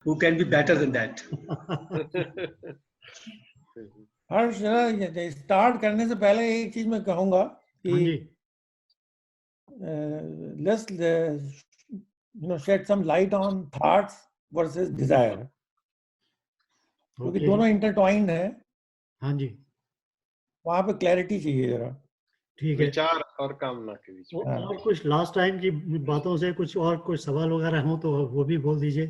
who can be better than that. Harsh start करने से पहले एक चीज मैं कहूंगा कि let's shed some light on thoughts versus desire, क्योंकि दोनों इंटरट्वाइंड है. हाँ जी, वहां पे क्लैरिटी चाहिए जरा. ठीक है. विचार और कामना के बीच में. और कुछ लास्ट टाइम की बातों से कुछ और कुछ सवाल वगैरह हो तो वो भी बोल दीजिए.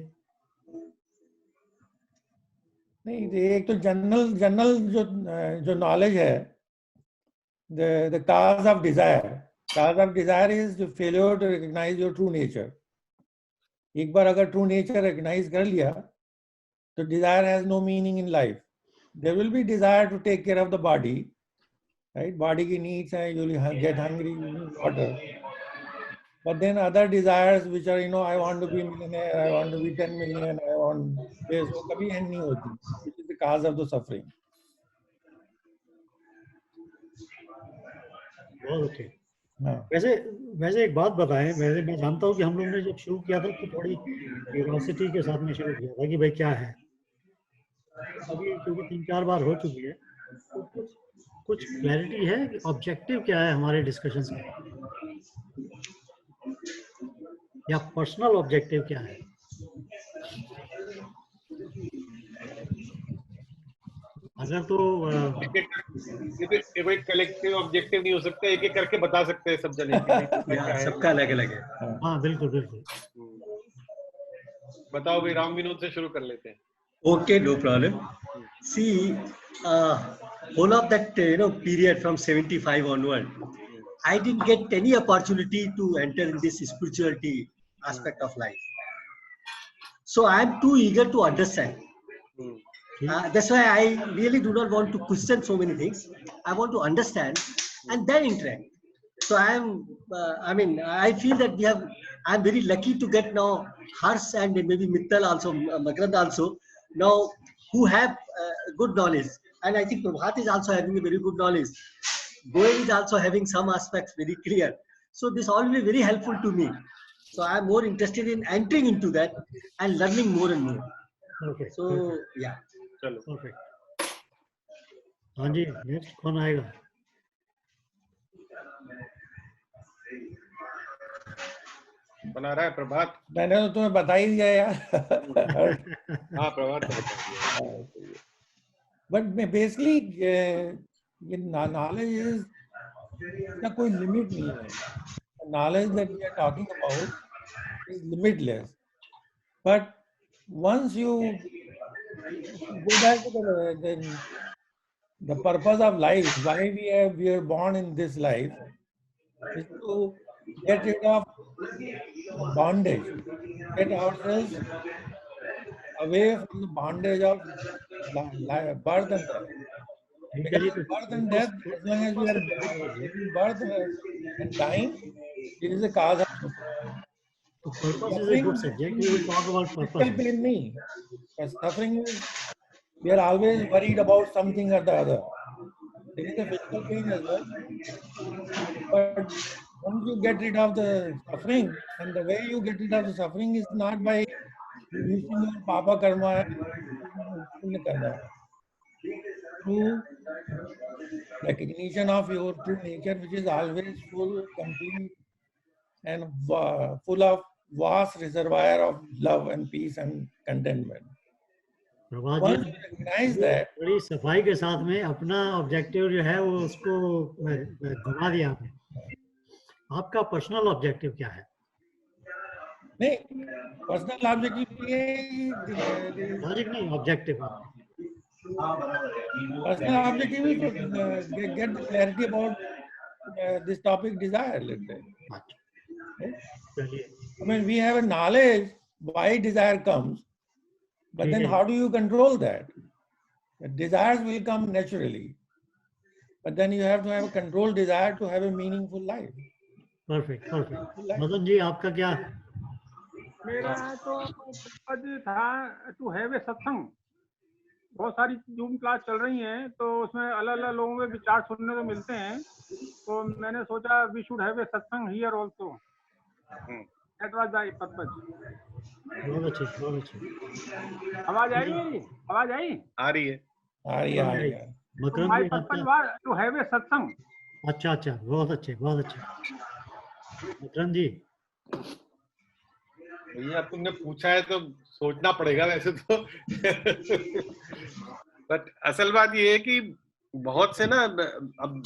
नहीं, एक तो जनरल जो नॉलेज है, the cause of desire. Cause of desire is the failure to recognize your true nature. एक बार अगर true nature recognize कर लिया, तो desire has no meaning in life. There will be desire to take care of the body, right? Body की needs हैं, you will get hungry, you need water. But then other desires which are, I want to be millionaire, I want to be 10 million, I want this, वो कभी end नहीं होती. Which is the cause of the suffering. Okay. वैसे एक बात बताएं. मैं जानता हूँ कि हम लोग ने जब शुरू किया था तो थोड़ी क्यूरियोसिटी के साथ में शुरू किया था कि भाई क्या है. अभी क्योंकि 3-4 बार हो चुकी है तो कुछ क्लैरिटी है कि ऑब्जेक्टिव क्या है हमारे डिस्कशंस का, या पर्सनल ऑब्जेक्टिव क्या है. अगर तो कोई कलेक्टिव ऑब्जेक्टिव नहीं हो सकता, एक एक करके बता सकते हैं सब जने. सबका अलग अलग है. हाँ बिल्कुल बिल्कुल. बताओ भाई, राम विनोद से शुरू कर लेते हैं. Okay, no problem. See, whole of that period from 75 onward, I didn't get any opportunity to enter in this spirituality aspect of life. So I am too eager to understand. That's why I really do not want to question so many things. I want to understand and then interact. So I feel that I'm very lucky to get now Harsh and maybe Mittal also, Makarand also, now who have good knowledge. And I think Prabhat is also having a very good knowledge. Goel is also having some aspects very clear. So this all will be very helpful to me. So I'm more interested in entering into that and learning more and more. Okay. So yeah. चलो. Perfect. हाँ जी, next कौन आएगा? बना रहा है प्रभात. मैंने तो तुम्हें बता ही दिया यार. हाँ प्रभात तो बता दिया. बट बेसिकली ये नॉलेज इज का कोई लिमिट नहीं है. Knowledge that we are talking about is limitless. But once you go back to the purpose of life, why we are born in this life, is to get rid of bondage, get ourselves away from the bondage of birth and death. Because birth and death, as long as we are giving birth and dying, it is a cause of suffering. So purpose is a good subject. We will talk about purpose. Physical pain nahi. Suffering is, we are always worried about something or the other. There is a physical pain as well. But once you get rid of the suffering, and the way you get rid of the suffering is not by using your papa karma, through recognition of your true nature, which is always full, complete, and full of vast reservoir of love and peace and contentment. Prabhat Once ji, you recognize that, बड़ी सफाई के साथ में अपना objective जो है वो उसको घुमा दिया आपने. आपका पर्सनल ऑब्जेक्टिव क्या है? नहीं, पर्सनल ऑब्जेक्टिव ये लॉजिक नहीं, objective. personal objective is to get the clarity about this topic desire, let's say. I mean, we have a knowledge why desire comes, but then how do you control that? The desires will come naturally, but then you have to have a controlled desire to have a meaningful life. Perfect perfect. Madan ji आपका क्या? मेरा तो आज था to have a सत्संग. बहुत सारी zoom class चल रही हैं तो उसमें अलग अलग लोगों के विचार सुनने को मिलते हैं, तो मैंने सोचा वी शुड हैव ए सत्संग here also. That was the purpose. बहुत अच्छे, बहुत अच्छे। आवाज आई मेरी? आवाज आई? आ रही है। आ रही है, आ रही है। तो मकरंद माय जी पर्पज आपका, वाज टू हैव ए सत्संग। अच्छा अच्छा, बहुत अच्छे, बहुत अच्छे। मकरंद जी, भैया अब तुमने पूछा है तो सोचना पड़ेगा वैसे तो। बट असल बात ये है कि बहुत से ना, अब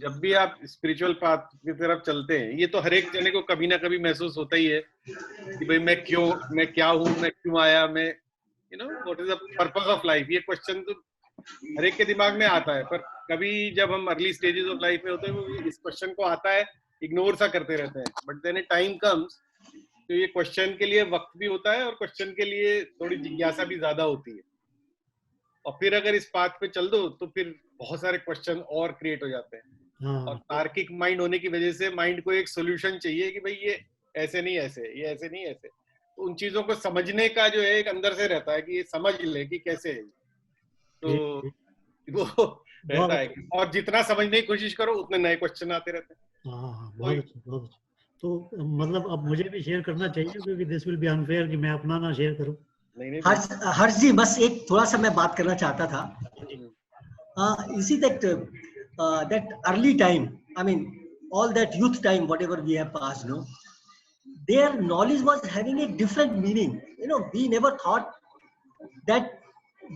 जब भी आप स्पिरिचुअल पाथ की तरफ चलते हैं, ये तो हर एक जने को कभी ना कभी महसूस होता ही है कि भाई मैं क्या हूँ, मैं क्यों आया, मैं what is the purpose of life. ये क्वेश्चन तो हर एक के दिमाग में आता है, पर कभी जब हम अर्ली स्टेजेस ऑफ लाइफ में होते हैं वो इस क्वेश्चन को आता है, इग्नोर सा करते रहते हैं। But then a time comes तो ये क्वेश्चन के लिए वक्त भी होता है और क्वेश्चन के लिए थोड़ी जिज्ञासा भी ज्यादा होती है। और फिर अगर इस पाथ पे चल दो तो फिर बहुत सारे क्वेश्चन और क्रिएट हो जाते हैं। और हाँ तार्किक माइंड होने की वजह से माइंड को एक सोल्यूशन चाहिए कि भाई ये ऐसे नहीं ऐसे, ये ऐसे नहीं ऐसे। तो उन चीजों को समझने का जो है एक अंदर से रहता है कि ये समझ ले कि कैसे है। तो ठीक, वो बहुत रहता है अच्छे। और जितना समझने की कोशिश करो उतने नए क्वेश्चन आते रहते हैं। हाँ हाँ, तो बहुत अच्छे, बहुत अच्छे। तो मतलब अब मुझे भी शेयर करना चाहिए, क्योंकि दिस विल बी अनफेयर कि मैं अपना ना शेयर करूं। नहीं नहीं हर्ष हर्ष जी, बस एक थोड़ा सा मैं बात करना चाहता था. You see that that early time, I mean, all that youth time, whatever we have passed, no, their knowledge was having a different meaning. We never thought that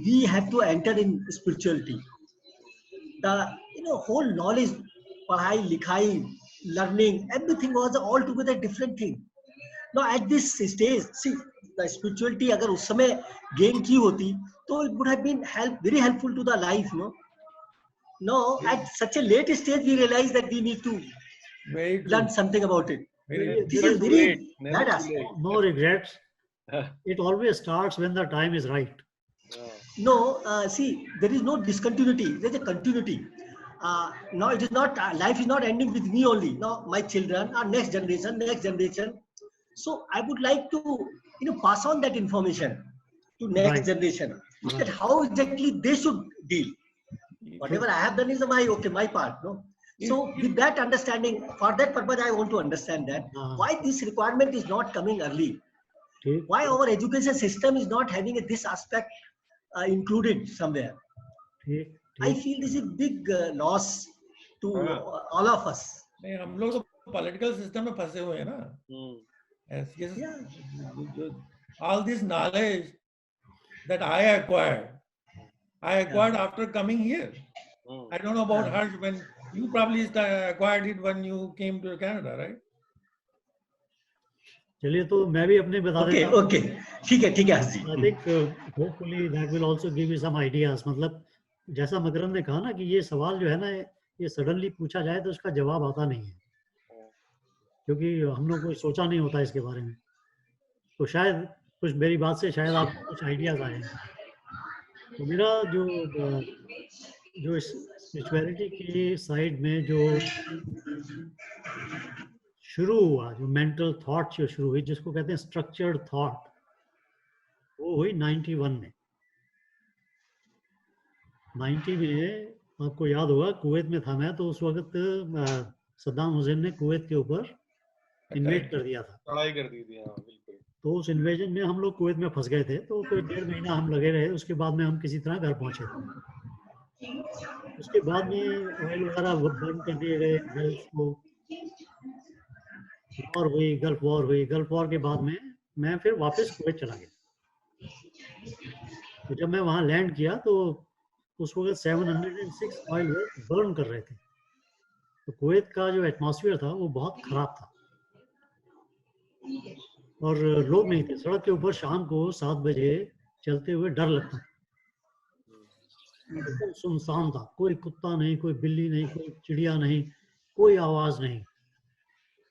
we have to enter in spirituality. The whole knowledge, पढ़ाई लिखाई, learning, everything was altogether different thing. Now at this stage, see, the spirituality अगर उस समय gain की होती तो it would have been very helpful to the life, no? No, at such a late stage we realize that we need to Very true. learn something about it. Very This Never is too very late, never bad too aspect. late. No regrets. It always starts when the time is right. No, see, there is no discontinuity. There is a continuity. Now it is not, life is not ending with me only. Now my children are next generation. So I would like to, pass on that information to next Right. generation. That Right. how exactly they should deal. Whatever I have done is my part. No. So with that understanding, for that purpose, I want to understand that why this requirement is not coming early. ठीक, Why our education system is not having this aspect included somewhere. ठीक, I ठीक। feel this is a big loss to all of us. नहीं, हम लोग तो political system में फंसे हुए हैं ना. Yeah. All this knowledge that I acquired after coming here. I don't know about Harsh, when you probably acquired it when you came to Canada, right? चलिए, तो मैं भी अपने बता Okay, देता हूँ। okay. ठीक है हर्ष जी. I think hopefully that will also give you some ideas. मतलब जैसा मकरंद ने कहा ना कि ये सवाल जो है ना, ये सडनली पूछा जाए तो उसका जवाब आता नहीं है, क्योंकि हम लोग को सोचा नहीं होता इसके बारे में। तो शायद कुछ मेरी बात से शायद आपको कुछ आइडियाज आए। तो मेरा जो स्पिरिचुअलिटी की साइड में जो शुरू हुआ, जो मेंटल थॉट जो शुरू हुई, जिसको कहते हैं स्ट्रक्चर्ड थॉट, वो हुई 91 में। 90 में आपको याद होगा कुवैत में था मैं, तो उस वक्त सद्दाम हुसैन ने कुवैत के ऊपर इन्वेट कर दिया था, लड़ाई कर दी थी। हाँ, बिल्कुल। तो उस इन्वेजन में हम लोग कुवैत में फंस गए थे। तो कोई 1.5 महीना हम लगे रहे, उसके बाद में हम किसी तरह घर पहुंचे। उसके बाद में ऑयल वगैरह बंद कर दिए गए, गल्फ को वॉर हुई, गल्फ वॉर के बाद में मैं फिर वापस कुवैत चला गया। तो जब मैं वहाँ लैंड किया तो उस वक्त 706 ऑयल वेल्स बर्न कर रहे थे। तो कुवैत का जो एटमॉस्फेयर था वो बहुत खराब था और लोग नहीं थे। सड़क के ऊपर शाम को 7 बजे चलते हुए डर लगता, एकदम सुनसान था। कोई कुत्ता नहीं, कोई बिल्ली नहीं, कोई चिड़िया नहीं, कोई आवाज नहीं।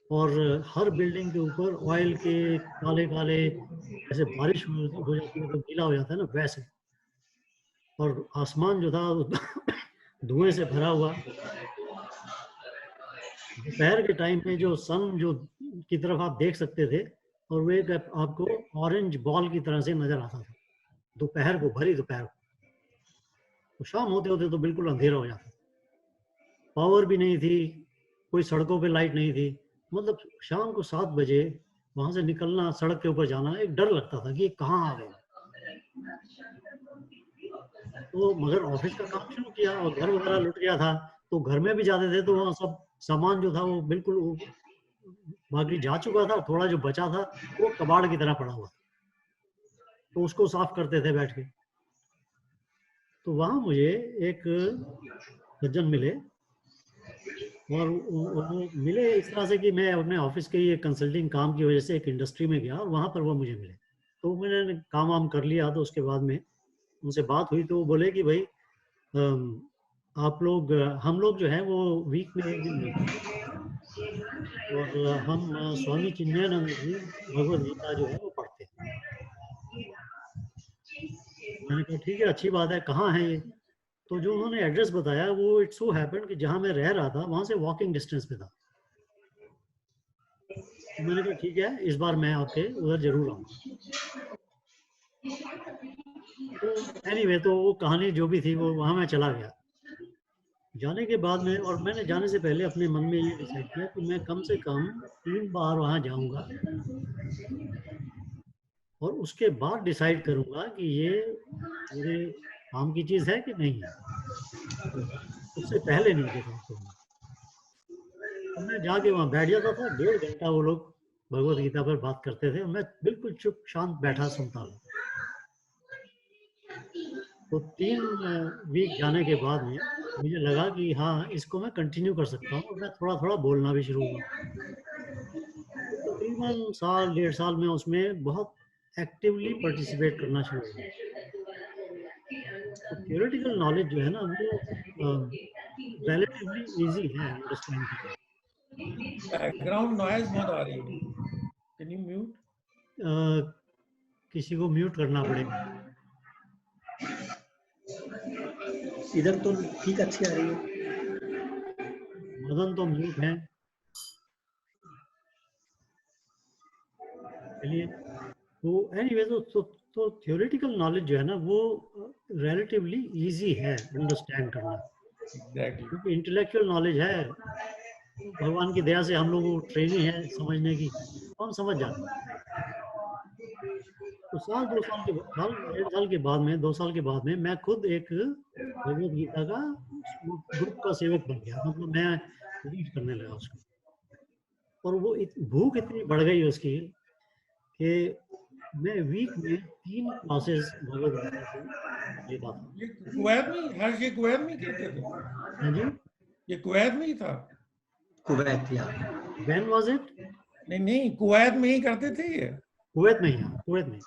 और हर बिल्डिंग के ऊपर ऑयल के काले काले, जैसे बारिश हो जाती है तो गीला हो जाता है ना, वैसे। और आसमान जो था धुएं से भरा हुआ। दोपहर के टाइम में जो सन जो की तरफ आप देख सकते थे, और वो एक आपको ऑरेंज बॉल की तरह से नजर आता था दोपहर को, भरी दोपहर को। तो शाम होते होते तो बिल्कुल अंधेरा हो जाता। पावर भी नहीं थी, कोई सड़कों पे लाइट नहीं थी। मतलब शाम को 7 बजे वहां से निकलना, सड़क के ऊपर जाना, एक डर लगता था कि ये कहाँ आ गए। तो मगर ऑफिस का काम शुरू किया और घर वगैरह लुट गया था, तो घर में भी जाते थे तो वहाँ सब सामान जो था वो बिल्कुल बाकी जा चुका था, थोड़ा जो बचा था वो कबाड़ की तरह पड़ा हुआ था, तो उसको साफ करते थे बैठ के। तो वहाँ मुझे एक सज्जन मिले और वो मिले इस तरह से कि मैं अपने ऑफिस के ये कंसल्टिंग काम की वजह से एक इंडस्ट्री में गया और वहाँ पर वो मुझे मिले। तो मैंने काम वाम कर लिया, तो उसके बाद में उनसे बात हुई तो वो बोले कि भाई आप लोग, हम लोग जो है वो वीक में एक दिन मिलते हैं और हम स्वामी चिन्मयानंद जी भगवद गीता जो है वो पढ़ते हैं। मैंने कहा ठीक है, अच्छी बात है, कहाँ है ये? तो जो उन्होंने एड्रेस बताया वो इट सो हैपेंड कि जहाँ मैं रह रहा था वहाँ से वॉकिंग डिस्टेंस पे था। तो मैंने कहा ठीक है, इस बार मैं आपके उधर जरूर आऊँगा। तो एनीवे, तो वो कहानी जो भी थी वो वहाँ मैं चला गया। जाने के बाद में, और मैंने जाने से पहले अपने मन में ये डिसाइड किया कि मैं कम से कम 3 बार वहाँ जाऊँगा और उसके बाद डिसाइड करूँगा कि ये मेरे काम की चीज़ है कि नहीं है, उससे पहले नहीं डिसाइड करूँगा। तो मैं जाके वहाँ बैठ जाता था, 1.5 घंटा वो लोग भगवद गीता पर बात करते थे और मैं बिल्कुल चुप शांत बैठा सुनता था। तो 3 वीक जाने के बाद में मुझे लगा कि हाँ, इसको मैं कंटिन्यू कर सकता हूँ और मैं थोड़ा-थोड़ा बोलना भी शुरू हुआ। तो तकरीबन साल, 1.5 साल में उसमें बहुत एक्टिवली पार्टिसिपेट करना शुरू हुआ। तो थ्योरेटिकल नॉलेज जो है ना वो रिलेटिवली ईज़ी है अंडरस्टैंड करना। बैकग्राउंड नॉइज बहुत आ रही है, कैन यू म्यूट? किसी को म्यूट करना पड़ेगा। इधर तो ठीक अच्छी आ रही है। मदन तो म्यूट है। चलिए, तो एनीवे, तो थ्योरेटिकल नॉलेज जो है ना वो रिलेटिवली इजी है अंडरस्टैंड करना, एग्जैक्टली। क्योंकि इंटेलेक्चुअल नॉलेज है, भगवान की दया से हम लोगों को ट्रेनिंग है समझने की, तो हम समझ जाते हैं। तो साल 2 साल के साल 1.5 साल के बाद में, 2 साल के बाद में मैं खुद एक भगवद गीता का ग्रुप का सेवक बन गया, मतलब मैं रीड करने लगा उसको। और वो भूख इतनी बढ़ गई उसकी कि मैं वीक में 3 क्लासेस भगवद गीता की लेता था। ये कुवैत में, हर्ष ये कुवैत में करते थे? हाँ जी। ये कुवैत में ही था? कुवैत या When was it? नहीं नहीं, कुवैत में ही करते थे ये? कुवैत में ही, हाँ, कुवैत में।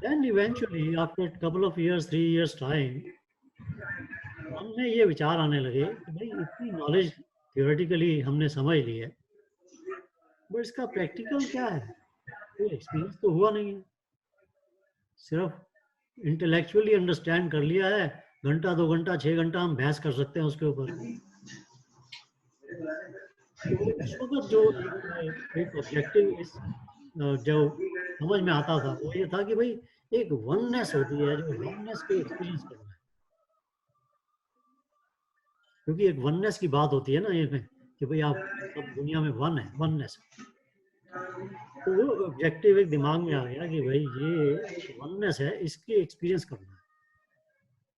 Then eventually after a couple of years, 3 years time, मन में ये विचार आने लगे कि भाई इतनी नॉलेज थियोरेटिकली हमने समझ ली है, बट इसका प्रैक्टिकल क्या है? कोई एक्सपीरियंस तो हुआ नहीं है, सिर्फ इंटेलेक्चुअली अंडरस्टैंड कर लिया है, घंटा 2 घंटा 6 घंटा हम बहस कर सकते हैं उसके ऊपर। तो उस वक्त जो एक ऑब्जेक्टिव इस जो समझ में आता था वो ये था कि भाई एक वननेस होती है, जो वननेस को एक्सपीरियंस करना है, क्योंकि एक वननेस की बात होती है ना ये में कि भाई आप सब दुनिया में वन है, वननेस। तो वो ऑब्जेक्टिव एक दिमाग में आ गया कि भाई ये एक वननेस है, इसकी एक्सपीरियंस करना है।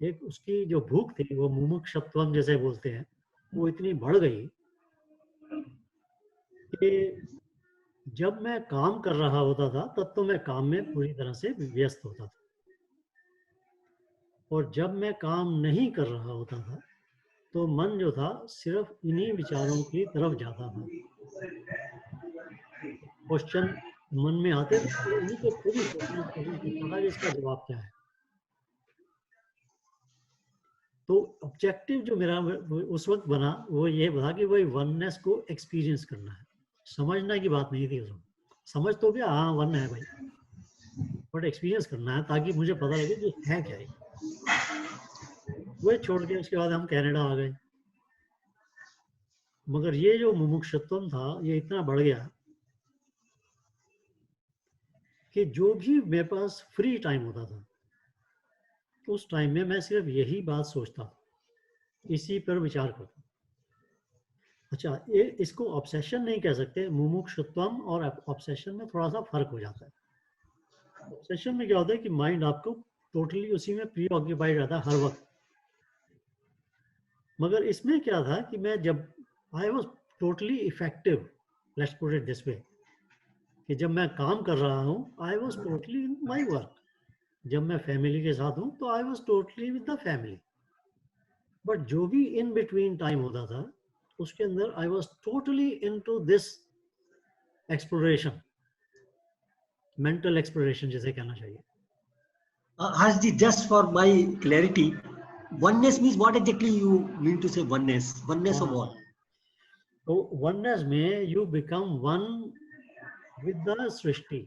एक उसकी जो भूख थी, वो मुमुक्षुत्वम जैसे बोलते हैं, वो इतनी बढ़ गई कि जब मैं काम कर रहा होता था तब तो मैं काम में पूरी तरह से व्यस्त होता था, और जब मैं काम नहीं कर रहा होता था तो मन जो था सिर्फ इन्हीं विचारों की तरफ जाता था। क्वेश्चन मन में आते थे तो उन्हीं को खुद ही सोचने की कोशिश करता था कि इसका जवाब क्या है। तो ऑब्जेक्टिव जो मेरा उस वक्त बना वो ये बना कि वही वननेस को एक्सपीरियंस करना है। समझना की बात नहीं थी उसमें, समझ तो क्या, हाँ वन है भाई, बट एक्सपीरियंस करना है ताकि मुझे पता लगे कि है क्या है। वो छोड़ के उसके बाद हम कनाडा आ गए। मगर ये जो मुमुक्षुत्वम था ये इतना बढ़ गया कि जो भी मेरे पास फ्री टाइम होता था उस टाइम में मैं सिर्फ यही बात सोचता था, इसी पर विचार करता। अच्छा, ये इसको ऑब्सेशन नहीं कह सकते, मुमुक्षुत्वम और ऑब्सेशन में थोड़ा सा फर्क हो जाता है। ऑब्सेशन में क्या होता है कि माइंड आपको टोटली उसी में प्री ऑक्यूपाइड रहता है हर वक्त। मगर इसमें क्या था कि मैं जब I was totally effective, let's put it this way, कि जब मैं काम कर रहा हूँ I was totally in my work, जब मैं फैमिली के साथ हूँ तो I was totally with the family. But जो भी इन बिटवीन टाइम होता था उसके अंदर I was totally into this exploration, mental exploration जिसे कहना चाहिए। Harshji, just for my clarity, oneness means what exactly you mean to say oneness? Oneness of what? तो वननेस में you become one with the Srishti,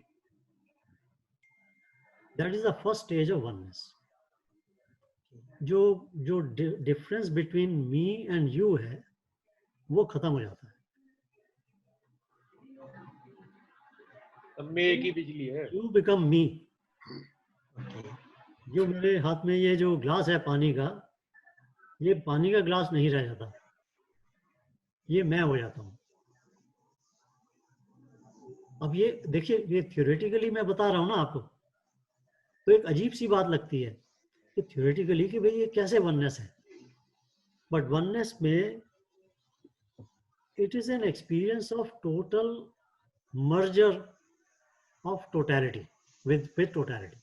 that is the first stage of oneness. जो जो difference between me and you है वो खत्म हो जाता है। अब में एक ही बिजली है। यू बिकम मी। जो मेरे हाथ में ये जो ग्लास है पानी का, ये पानी का ग्लास नहीं रह जाता, ये मैं हो जाता हूँ। अब ये देखिए, ये थ्योरेटिकली मैं बता रहा हूँ ना आपको, तो एक अजीब सी बात लगती है कि थ्योरेटिकली कि भाई ये कैसे वननेस है, बट वननेस में it is an experience of total merger of totality with totality.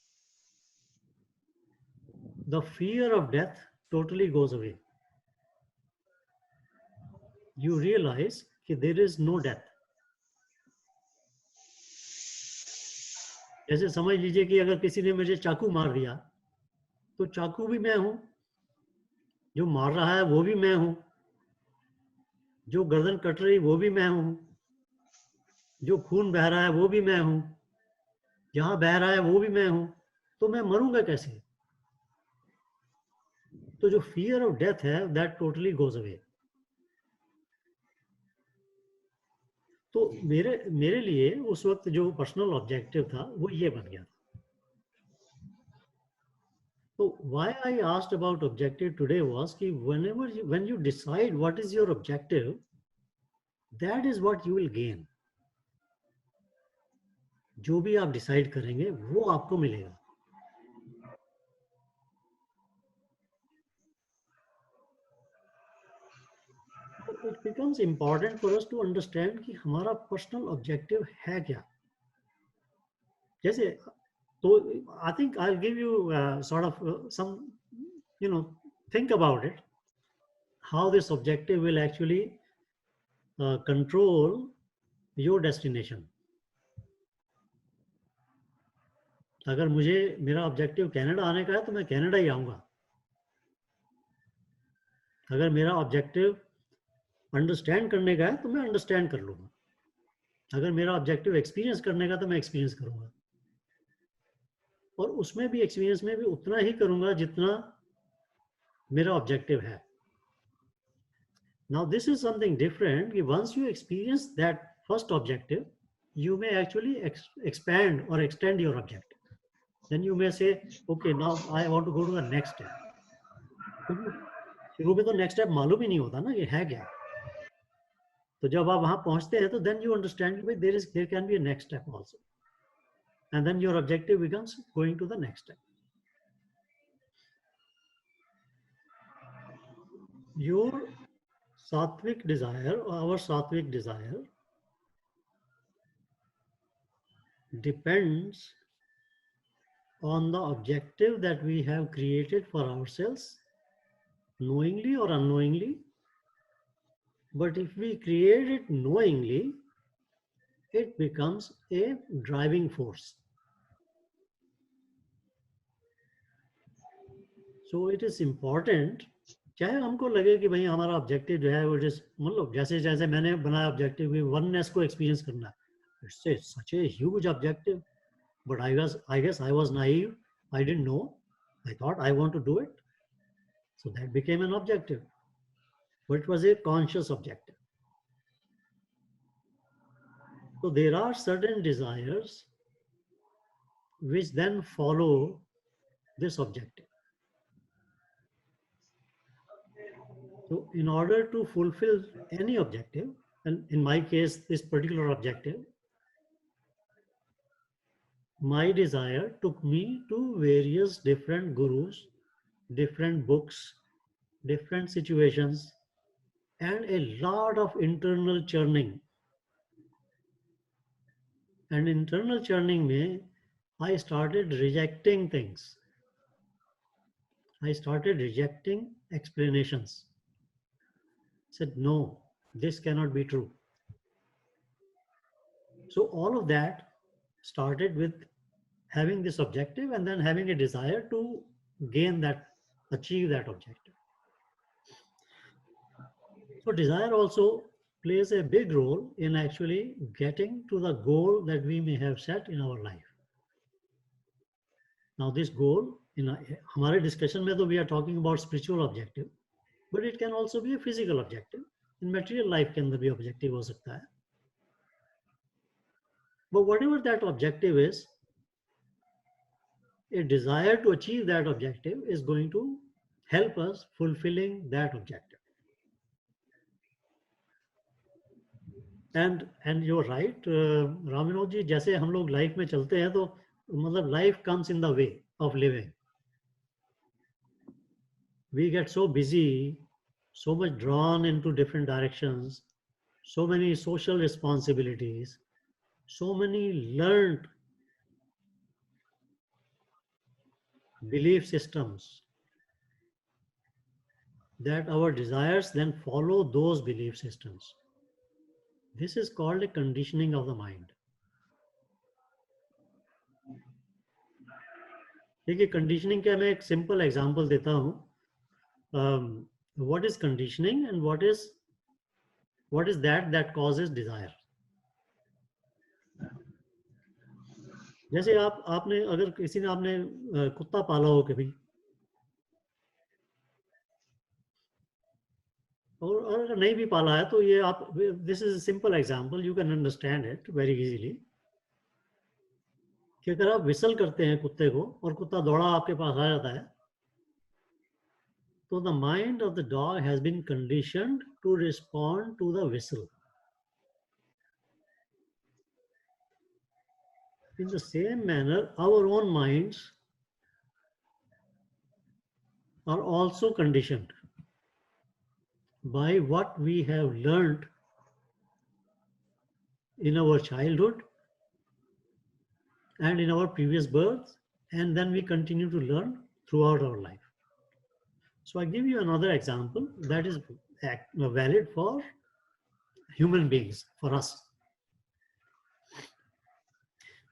The fear of death totally goes away. You realize that there is no death. जैसे समझ लीजिए कि अगर किसी ने मुझे चाकू मार दिया तो चाकू भी मैं हूं, जो मार रहा है वो भी मैं हूं, जो गर्दन कट रही वो भी मैं हूं, जो खून बह रहा है वो भी मैं हूं, जहां बह रहा है वो भी मैं हूं, तो मैं मरूंगा कैसे? तो जो फियर ऑफ डेथ है दैट टोटली गोज अवे। तो मेरे लिए उस वक्त जो पर्सनल ऑब्जेक्टिव था वो ये बन गया था। तो why I asked about objective today was कि when you decide what is your objective, that is what you will gain. जो भी आप डिसाइड करेंगे वो आपको मिलेगा। It becomes important for us to understand कि हमारा पर्सनल ऑब्जेक्टिव है क्या। जैसे तो I think I will give you sort of some think about it, how this objective will actually control your destination. अगर मुझे मेरा ऑब्जेक्टिव कनाडा आने का है तो मैं कनाडा ही आऊँगा। अगर मेरा ऑब्जेक्टिव अंडरस्टैंड करने का है तो मैं अंडरस्टैंड कर लूँगा। अगर मेरा ऑब्जेक्टिव एक्सपीरियंस करने का तो मैं एक्सपीरियंस करूँगा, और उसमें भी एक्सपीरियंस में भी उतना ही करूँगा जितना मेरा ऑब्जेक्टिव है। Now this is something different. Once you experience that first objective, you may actually expand or extend your objective. Then you may say, okay, now I want to go to the next step. शुरू में तो next step मालूम ही नहीं होता ना ये है क्या। तो जब आप वहां पहुंचते हैं तो then you understand that there can be a next step also, and then your objective becomes going to the next step. Your sattvic desire, or our sattvic desire, depends on the objective that we have created for ourselves, knowingly or unknowingly. But if we create it knowingly, it becomes a driving force. So it is important, चाहे हमको लगे कि भाई हमारा objective जो है वो मतलब जैसे जैसे मैंने बनाया ऑब्जेक्टिव की वननेस को एक्सपीरियंस करना, it's such a huge objective, but I guess I was naive. I didn't know. I thought I want to do it. So that became an objective. But it was a conscious objective. So there are certain desires which then follow this objective. So in order to fulfill any objective, and in my case, this particular objective, my desire took me to various different gurus, different books, different situations, and a lot of internal churning. And internal churning mein, I started rejecting things. I started rejecting explanations. Said, no, this cannot be true. So all of that started with having this objective and then having a desire to gain that, achieve that objective. So desire also plays a big role in actually getting to the goal that we may have set in our life. Now this goal, in our discussion mein, we are talking about spiritual objective, but it can also be a physical objective. In material life can be objective ho sakta hai. But whatever that objective is, a desire to achieve that objective is going to help us fulfilling that objective. And you're right, Ram Vinod ji, जैसे हम लोग life में चलते हैं तो मतलब life comes in the way of living. We get so busy, so much drawn into different directions, so many social responsibilities, so many learned belief systems that our desires then follow those belief systems. This is called a conditioning of the mind. देखिए conditioning का मैं एक simple example देता हूँ. What is conditioning and what is that causes desire? जैसे आपने अगर किसी ने आपने कुत्ता पाला हो कभी, और अगर नहीं भी पाला है तो ये आप, this is a simple example, you can understand it very easily, कि अगर आप विसल करते हैं कुत्ते को और कुत्ता दौड़ा आपके पास आ जाता है, तो the mind of the dog has been conditioned to respond to the whistle. In the same manner, our own minds are also conditioned by what we have learned in our childhood and in our previous births, and then we continue to learn throughout our life. So I give you another example that is valid for human beings, for us.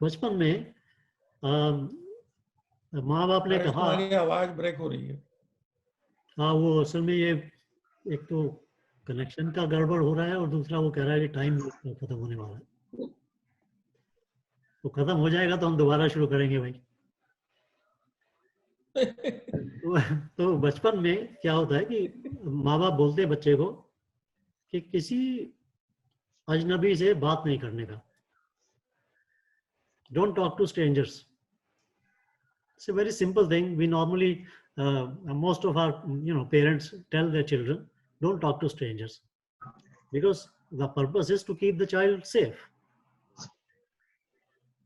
बचपन में माँ बाप ने कहा, आवाज break हो रही है. हाँ, वो असल में ये एक तो कनेक्शन का गड़बड़ हो रहा है और दूसरा वो कह रहा है कि टाइम खत्म होने वाला है. तो खत्म हो जाएगा तो हम दोबारा शुरू करेंगे भाई. तो बचपन में क्या होता है कि माँ बाप बोलते हैं बच्चे को कि किसी अजनबी से बात नहीं करने का. Don't talk to strangers. It's a very simple thing. We normally, most of our parents tell their children, don't talk to strangers, because the purpose is to keep the child safe.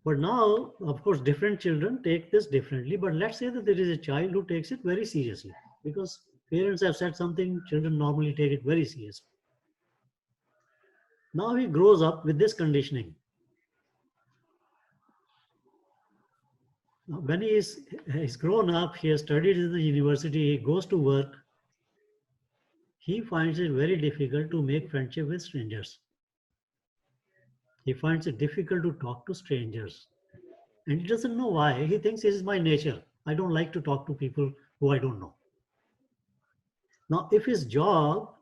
But now, of course, different children take this differently. But let's say that there is a child who takes it very seriously, because parents have said something, children normally take it very seriously. Now he grows up with this conditioning. When he's grown up, he has studied in the university, he goes to work, he finds it very difficult to make friendship with strangers. He finds it difficult to talk to strangers. And he doesn't know why. He thinks this is my nature. I don't like to talk to people who I don't know. Now, if his job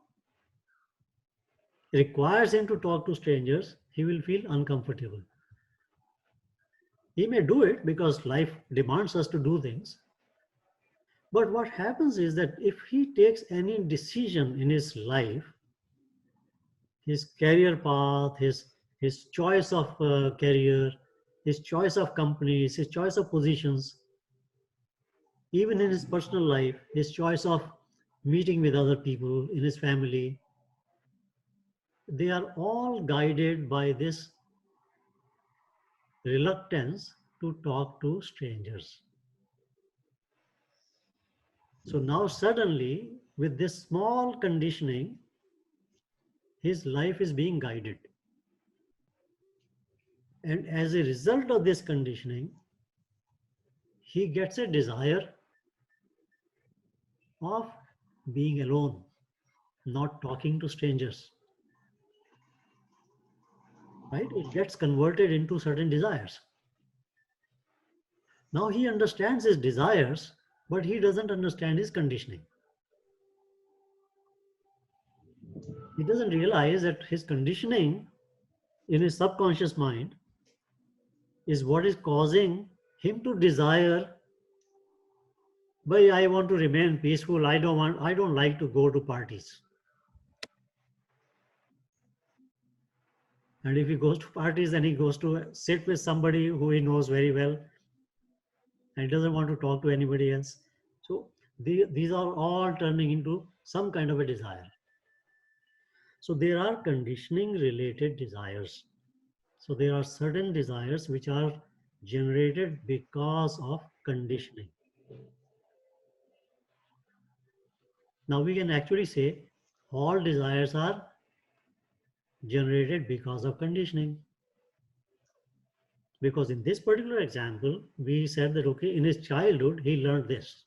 requires him to talk to strangers, he will feel uncomfortable. He may do it because life demands us to do things. But what happens is that if he takes any decision in his life, his career path, his choice of career, his choice of companies, his choice of positions, even in his personal life, his choice of meeting with other people in his family, they are all guided by this reluctance to talk to strangers. So now suddenly, with this small conditioning, his life is being guided. And as a result of this conditioning, he gets a desire of being alone, not talking to strangers. Right? It gets converted into certain desires. Now he understands his desires, but he doesn't understand his conditioning. He doesn't realize that his conditioning in his subconscious mind is what is causing him to desire, but I want to remain peaceful. I don't like to go to parties. And if he goes to parties, then he goes to sit with somebody who he knows very well and doesn't want to talk to anybody else. So these are all turning into some kind of a desire. So there are conditioning related desires. So there are certain desires which are generated because of conditioning. Now we can actually say all desires are generated because of conditioning. Because in this particular example, we said that, okay, in his childhood, he learned this.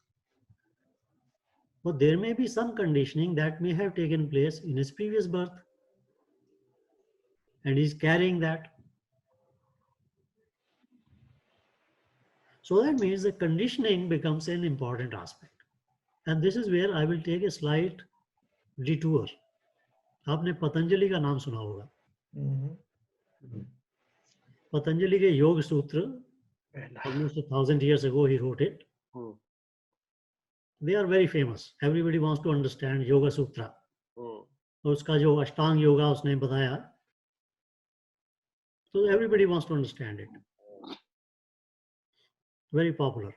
But there may be some conditioning that may have taken place in his previous birth. And he's carrying that. So that means the conditioning becomes an important aspect. And this is where I will take a slight detour. आपने पतंजलि का नाम सुना होगा. पतंजलि के योग सूत्र, almost 1,000 years ago he wrote it. They are very famous. Everybody wants to understand Yoga Sutra. और उसका जो अष्टांग योगा उसने बताया, so everybody wants to understand it. Very popular.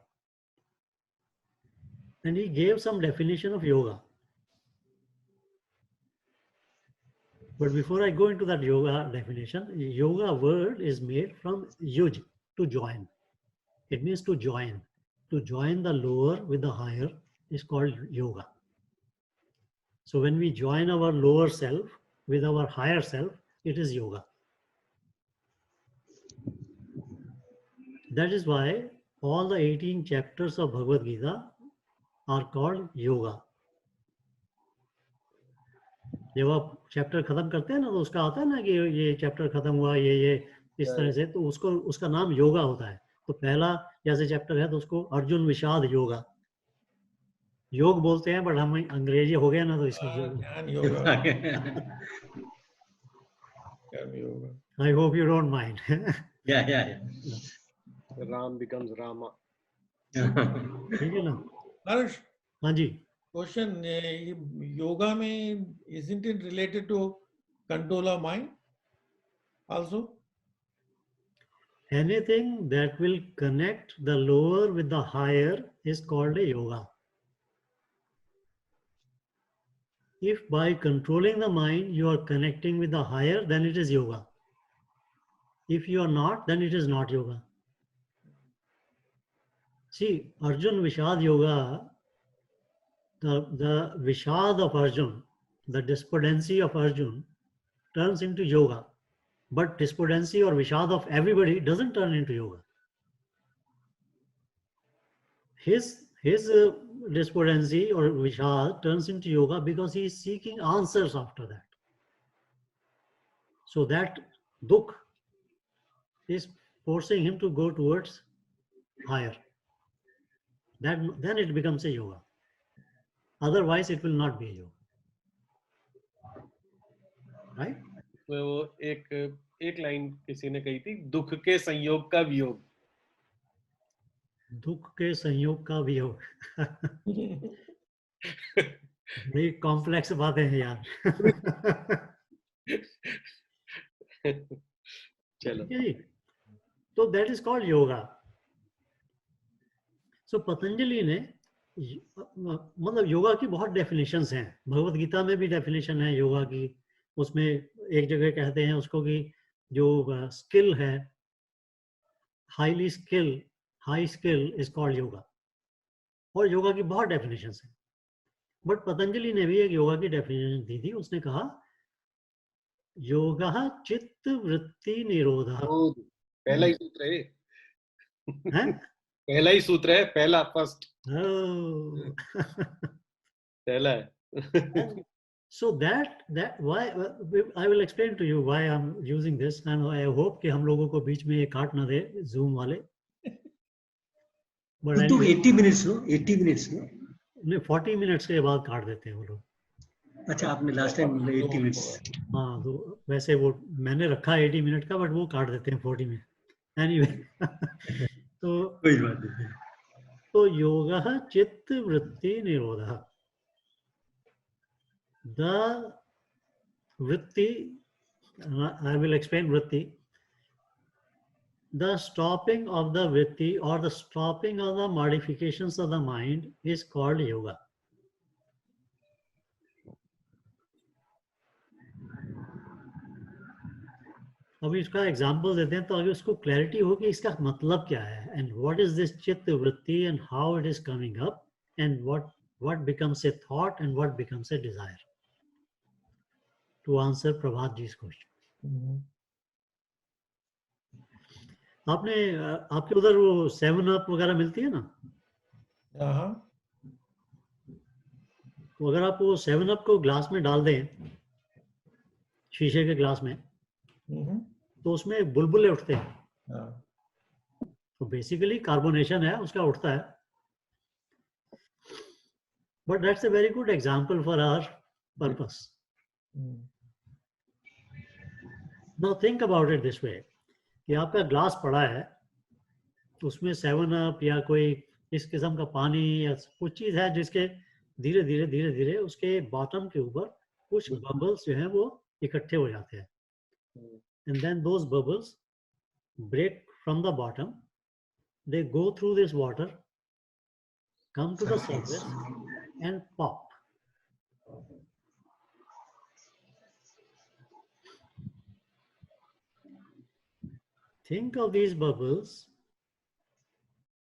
And he gave some definition of yoga. But before I go into that yoga definition, yoga word is made from yuj, to join. It means to join. To join the lower with the higher is called yoga. So when we join our lower self with our higher self, it is yoga. That is why all the 18 chapters of Bhagavad Gita are called yoga. जब आप chapter खत्म करते हैं ना तो उसका आता है ना कि ये चैप्टर खत्म हुआ ये इस तरह से, तो उसका नाम योगा होता है. तो पहला जैसे चैप्टर है तो उसको अर्जुन विषाद योगा योग बोलते हैं, बट हम अंग्रेजी हो गया ना तो इसका I hope you don't mind. Yeah. Ram becomes Rama. ठीक है ना. Harsh, हाँ जी. question, yoga में isn't it related to control of mind also? Anything that will connect the lower with the higher is called a yoga. If by controlling the mind you are connecting with the higher, then it is yoga. If you are not, then it is not yoga. See, Arjun Vishad Yoga, the Vishad of Arjun, the despondency of Arjun turns into yoga. But despondency or Vishad of everybody doesn't turn into yoga. His despondency or Vishad turns into yoga because he is seeking answers after that. So that dukh is forcing him to go towards higher. Then it becomes a yoga. Otherwise, it will not be a yoga. Right? तो वो एक line किसी ने कही थी, दुख के संयोग का वियोग. दुख के संयोग का वियोग. बड़ी कॉम्प्लेक्स बातें हैं यार. चलो. तो that is called yoga. So Patanjali ने मतलब योगा की बहुत डेफिनेशंस हैं, भगवत गीता में भी डेफिनेशन है योगा की। उसमें एक जगह कहते हैं उसको कि जो स्किल है, high skill is called yoga. और योगा की बहुत डेफिनेशंस हैं, बट पतंजलि ने भी एक योगा की डेफिनेशन दी थी। उसने कहा योगा चित्त वृत्ति निरोधा वो पहला ही सूत्र है, है। पहला ही सूत्र है, पहला फर्स्ट पहला है। So that why I will explain to you why I'm using this, and I hope कि हम लोगों को बीच में ये काट ना दे Zoom वाले। But You took anyway, 80 minutes, no? 80 minutes, no? नहीं 40 मिनट्स के बाद काट देते हैं वो लोग। अच्छा, आपने लास्ट टाइम 80 मिनट्स। हाँ, तो वैसे वो मैंने रखा 80 मिनट का, बट वो काट देते हैं 40 में। Anyway, कोई बात नहीं। तो योगः चित्त वृत्ति निरोधः। The vritti, I will explain vritti. The stopping of the vritti or the stopping of the modifications of the mind is called yoga. अभी इसका एग्जाम्पल देते हैं तो अभी उसको क्लैरिटी हो कि इसका मतलब क्या है, and what is this chitta vritti and how it is coming up, and what becomes a thought and what becomes a desire. To answer Prabhat ji question, आपने आपके उधर वो 7-Up वगैरह मिलती है ना? तो अगर आप वो 7-Up को ग्लास में डाल दें, शीशे के ग्लास में, तो उसमें बुलबुले उठते हैं। तो बेसिकली कार्बोनेशन है उसका, उठता है। But that's a very good example for our purpose. Now think about it this way कि आपका ग्लास पड़ा है, उसमें 7-Up या कोई इस किस्म का पानी या कुछ चीज है जिसके धीरे धीरे उसके बॉटम के ऊपर कुछ बबल्स जो हैं वो इकट्ठे हो जाते हैं, and then those bubbles break from the bottom, they go through this water, come to the surface and pop. Think of these bubbles